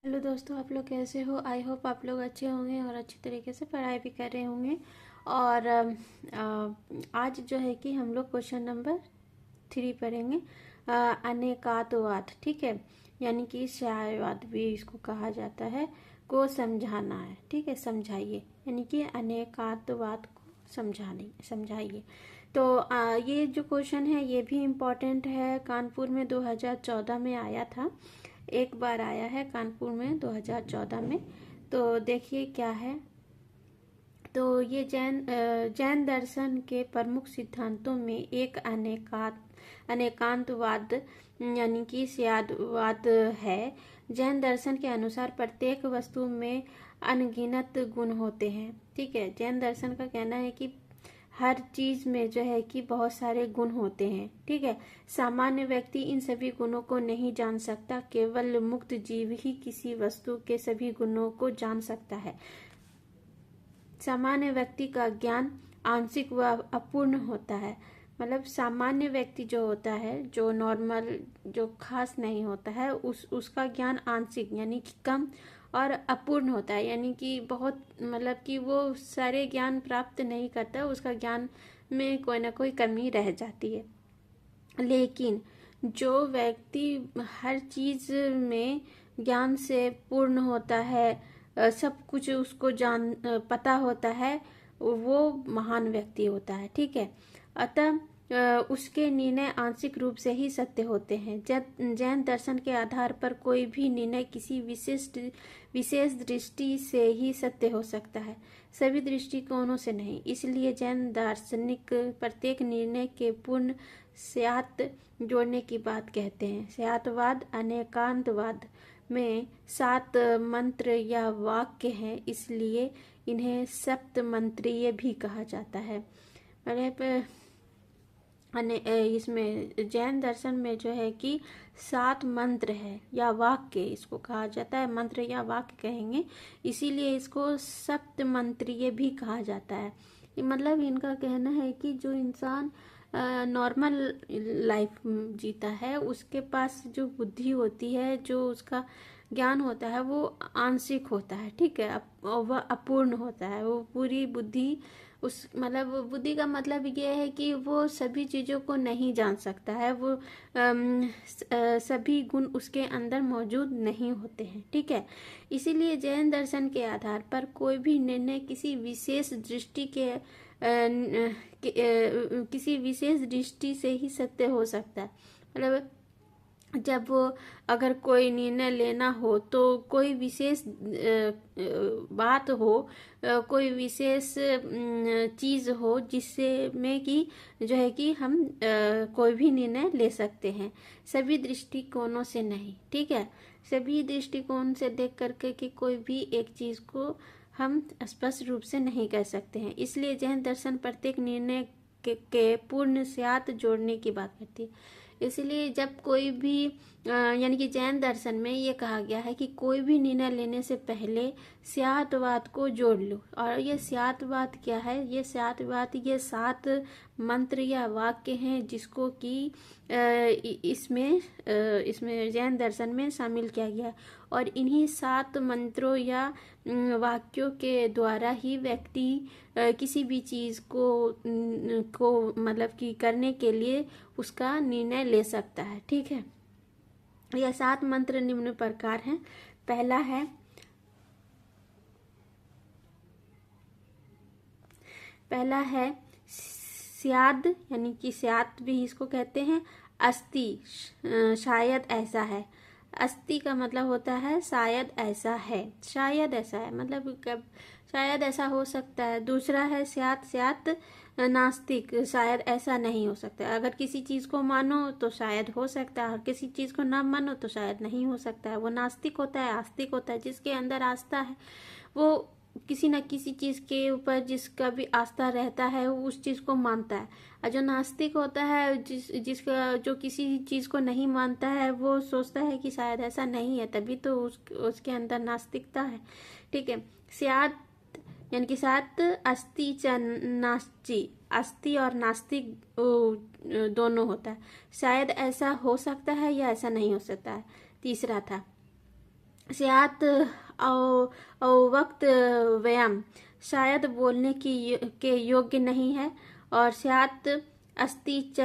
Hello दोस्तों, आप लोग कैसे हो। आई होप आप लोग अच्छे होंगे और अच्छी तरीके से पढ़ाई भी कर रहे होंगे। और आज जो है कि हम लोग क्वेश्चन नंबर 3 पढ़ेंगे। अनेकातवाद, ठीक है, यानी कि साम्यवाद भी इसको कहा जाता है, को समझाना है। ठीक है, समझाइए, यानी कि अनेकातवाद को समझाइए। तो ये जो क्वेश्चन है ये भी इम्पोर्टेंट है। कानपुर में 2014 में आया था, एक बार आया है कानपुर में 2014 में। तो देखिए क्या है। तो ये जैन दर्शन के प्रमुख सिद्धांतों में एक अनेकांतवाद यानी कि स्यादवाद है। जैन दर्शन के अनुसार प्रत्येक वस्तु में अनगिनत गुण होते हैं। ठीक है, जैन दर्शन का कहना है कि हर चीज में जो है कि बहुत सारे गुण होते हैं। ठीक है, सामान्य व्यक्ति इन सभी गुणों को नहीं जान सकता, केवल मुक्त जीव ही किसी वस्तु के सभी गुणों को जान सकता है। सामान्य व्यक्ति का ज्ञान आंशिक व अपूर्ण होता है। मतलब सामान्य व्यक्ति जो होता है, जो नॉर्मल, जो खास नहीं होता है, उसका ज्ञान आंशिक यानी कि कम और अपूर्ण होता है, यानी कि बहुत, मतलब कि वो सारे ज्ञान प्राप्त नहीं करता, उसका ज्ञान में कोई ना कोई कमी रह जाती है। लेकिन जो व्यक्ति हर चीज में ज्ञान से पूर्ण होता है, सब कुछ उसको पता होता है, वो महान व्यक्ति होता है। ठीक है, अतः उसके निर्णय आंशिक रूप से ही सत्य होते हैं। जैन दर्शन के आधार पर कोई भी निर्णय किसी विशेष दृष्टि से ही सत्य हो सकता है, सभी दृष्टिकोणों से नहीं। इसलिए जैन दार्शनिक प्रत्येक निर्णय के पूर्ण स्यात् जोड़ने की बात कहते हैं। स्यातवाद अनेकांतवाद में 7 मंत्र या वाक्य हैं, इसलिए इन्हें सप्त मंत्रीय भी कहा जाता है। मतलब इसमें जैन दर्शन में जो है कि 7 मंत्र है या वाक्य, इसको कहा जाता है, मंत्र या वाक्य कहेंगे, इसीलिए इसको सप्त मंत्रीय भी कहा जाता है। मतलब इनका कहना है कि जो इंसान नॉर्मल लाइफ जीता है, उसके पास जो बुद्धि होती है, जो उसका ज्ञान होता है, वो आंशिक होता है। ठीक है, वह अपूर्ण होता है। वो पूरी बुद्धि, उस मतलब बुद्धि का मतलब ये है कि वो सभी चीज़ों को नहीं जान सकता है, वो सभी गुण उसके अंदर मौजूद नहीं होते हैं। ठीक है, इसीलिए जैन दर्शन के आधार पर कोई भी निर्णय किसी विशेष दृष्टि किसी विशेष दृष्टि से ही सत्य हो सकता है। मतलब जब वो अगर कोई निर्णय लेना हो, तो कोई विशेष बात हो, कोई विशेष चीज हो, जिससे में कि जो है कि हम कोई भी निर्णय ले सकते हैं, सभी दृष्टिकोणों से नहीं। ठीक है, सभी दृष्टिकोण से देख करके कि कोई भी एक चीज को हम स्पष्ट रूप से नहीं कह सकते हैं। इसलिए जैन दर्शन प्रत्येक निर्णय के पूर्ण स्यात् जोड़ने की बात करती है। इसलिए जब कोई भी यानी कि जैन दर्शन में ये कहा गया है कि कोई भी निर्णय लेने से पहले स्यातवाद को जोड़ लो। और ये स्यातवाद क्या है? ये स्यातवाद ये 7 मंत्र या वाक्य हैं, जिसको कि इसमें जैन दर्शन में शामिल किया गया है। और इन्हीं 7 मंत्रों या वाक्यों के द्वारा ही व्यक्ति किसी भी चीज को मतलब कि करने के लिए उसका निर्णय ले सकता है। ठीक है, यह 7 मंत्र निम्न प्रकार हैं। पहला है स्याद, यानी कि स्यात भी इसको कहते हैं। अस्ति, शायद ऐसा है। अस्ति का मतलब होता है शायद ऐसा है, शायद ऐसा है, मतलब कब शायद ऐसा हो सकता है। दूसरा है स्यात नास्तिक, शायद ऐसा नहीं हो सकता। अगर किसी चीज को मानो तो शायद हो सकता है, और किसी चीज को ना मानो तो शायद नहीं हो सकता है। वो नास्तिक होता है। आस्तिक होता है जिसके अंदर आस्था है, वो किसी न किसी चीज के ऊपर जिसका भी आस्था रहता है, वो उस चीज को मानता है। और जो नास्तिक होता है, जिसका जो किसी चीज को नहीं मानता है, वो सोचता है कि शायद ऐसा नहीं है, तभी तो उसके अंदर नास्तिकता है। ठीक है, स्यात् यानी कि 7 अस्ति च नास्ति, अस्ति और नास्तिक दोनों होता है। शायद ऐसा हो सकता है या ऐसा नहीं हो सकता है। तीसरा था स्यात् वक्त व्यायाम, शायद बोलने के योग्य नहीं है। और स्यात् अस्ति च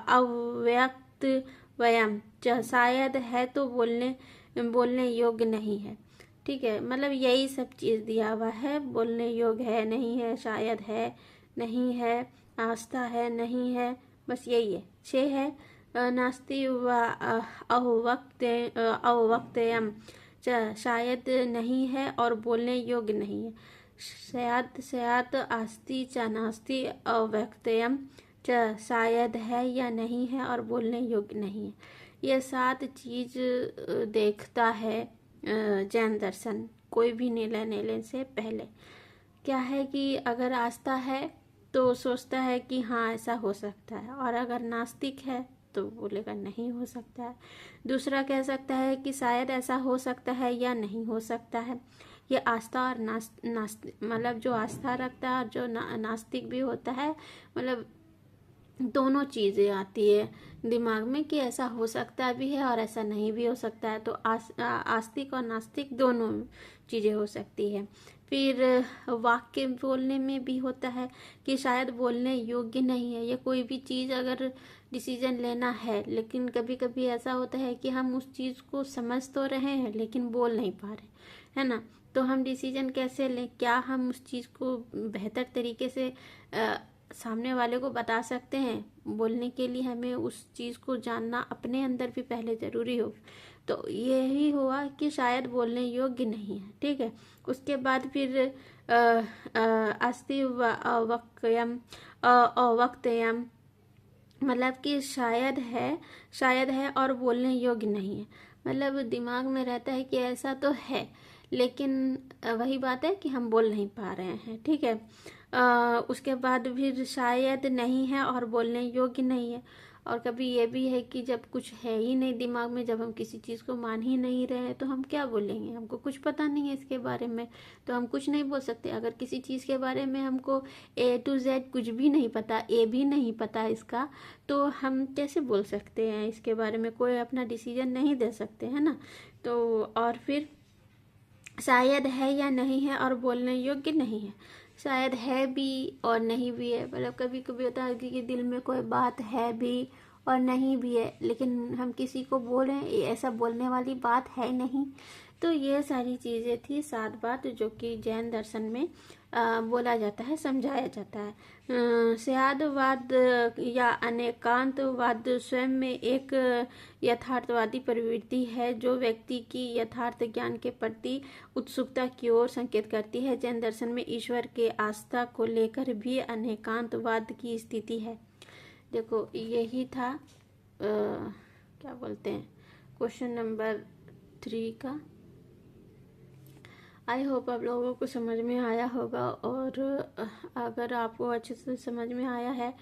अव्यक्त व्यायाम, शायद है तो बोलने योग्य नहीं है। ठीक है, मतलब यही सब चीज़ दिया हुआ है। बोलने योग्य है, नहीं है, शायद है, नहीं है, आस्था है, नहीं है, बस यही है। 6 है नास्ति व अवक्तयम, शायद नहीं है और बोलने योग्य नहीं है। स्यात् अस्ति च नास्ति अव्यक्तयम, शायद है या नहीं है और बोलने योग्य नहीं है। ये 7 चीज देखता है जैन दर्शन कोई भी निर्णय लेने से पहले। क्या है कि अगर आस्था है तो सोचता है कि हाँ ऐसा हो सकता है, और अगर नास्तिक है तो बोलेगा नहीं हो सकता है। दूसरा कह सकता है कि शायद ऐसा हो सकता है या नहीं हो सकता है। ये आस्था और नास्तिक, मतलब जो आस्था रखता है और जो नास्तिक भी होता है, मतलब दोनों चीज़ें आती है दिमाग में कि ऐसा हो सकता भी है और ऐसा नहीं भी हो सकता है। तो आस्तिक और नास्तिक दोनों चीज़ें हो सकती है। फिर वाक्य बोलने में भी होता है कि शायद बोलने योग्य नहीं है। या कोई भी चीज़ अगर डिसीजन लेना है, लेकिन कभी कभी ऐसा होता है कि हम उस चीज़ को समझ तो रहे हैं लेकिन बोल नहीं पा रहे, है ना। तो हम डिसीजन कैसे लें? क्या हम उस चीज़ को बेहतर तरीके से सामने वाले को बता सकते हैं? बोलने के लिए हमें उस चीज़ को जानना अपने अंदर भी पहले ज़रूरी हो। तो यही हुआ कि शायद बोलने योग्य नहीं है। ठीक है, उसके बाद फिर अस्ति अवक्तयम, मतलब कि शायद है और बोलने योग्य नहीं है। मतलब दिमाग में रहता है कि ऐसा तो है, लेकिन वही बात है कि हम बोल नहीं पा रहे हैं। ठीक है, उसके बाद फिर शायद नहीं है और बोलने योग्य नहीं है। और कभी ये भी है कि जब कुछ है ही नहीं दिमाग में, जब हम किसी चीज़ को मान ही नहीं रहे हैं, तो हम क्या बोलेंगे? हमको कुछ पता नहीं है इसके बारे में, तो हम कुछ नहीं बोल सकते। अगर किसी चीज़ के बारे में हमको A to Z कुछ भी नहीं पता, A भी नहीं पता इसका, तो हम कैसे बोल सकते हैं इसके बारे में? कोई अपना डिसीजन नहीं दे सकते, है ना। तो और फिर शायद है या नहीं है और बोलने योग्य नहीं है। शायद है भी और नहीं भी है। मतलब कभी कभी होता है कि दिल में कोई बात है भी और नहीं भी है, लेकिन हम किसी को बोल रहे हैं ऐसा बोलने वाली बात है नहीं। तो ये सारी चीज़ें थी 7 बात जो कि जैन दर्शन में बोला जाता है, समझाया जाता है। स्यादवाद या अनेकांतवाद स्वयं में एक यथार्थवादी प्रवृत्ति है जो व्यक्ति की यथार्थ ज्ञान के प्रति उत्सुकता की ओर संकेत करती है। जैन दर्शन में ईश्वर के आस्था को लेकर भी अनेकांतवाद की स्थिति है। देखो यही था क्या बोलते हैं क्वेश्चन नंबर 3 का। आई होप आप लोगों को समझ में आया होगा, और अगर आपको अच्छे से समझ में आया है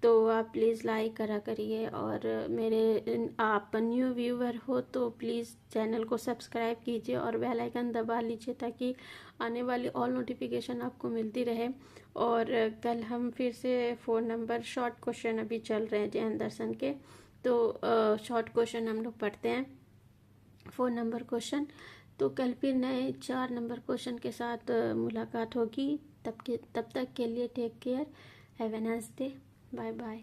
तो आप प्लीज़ लाइक करा करिए। और मेरे आप न्यू व्यूअर हो तो प्लीज़ चैनल को सब्सक्राइब कीजिए और बेल आइकन दबा लीजिए ताकि आने वाली ऑल नोटिफिकेशन आपको मिलती रहे। और कल हम फिर से 4 नंबर शॉर्ट क्वेश्चन अभी चल रहे हैं जैन दर्शन के, तो शॉर्ट क्वेश्चन हम लोग पढ़ते हैं 4 नंबर क्वेश्चन। तो कल फिर नए 4 नंबर क्वेश्चन के साथ मुलाकात होगी। तब तक के लिए take care, have a nice day, bye bye.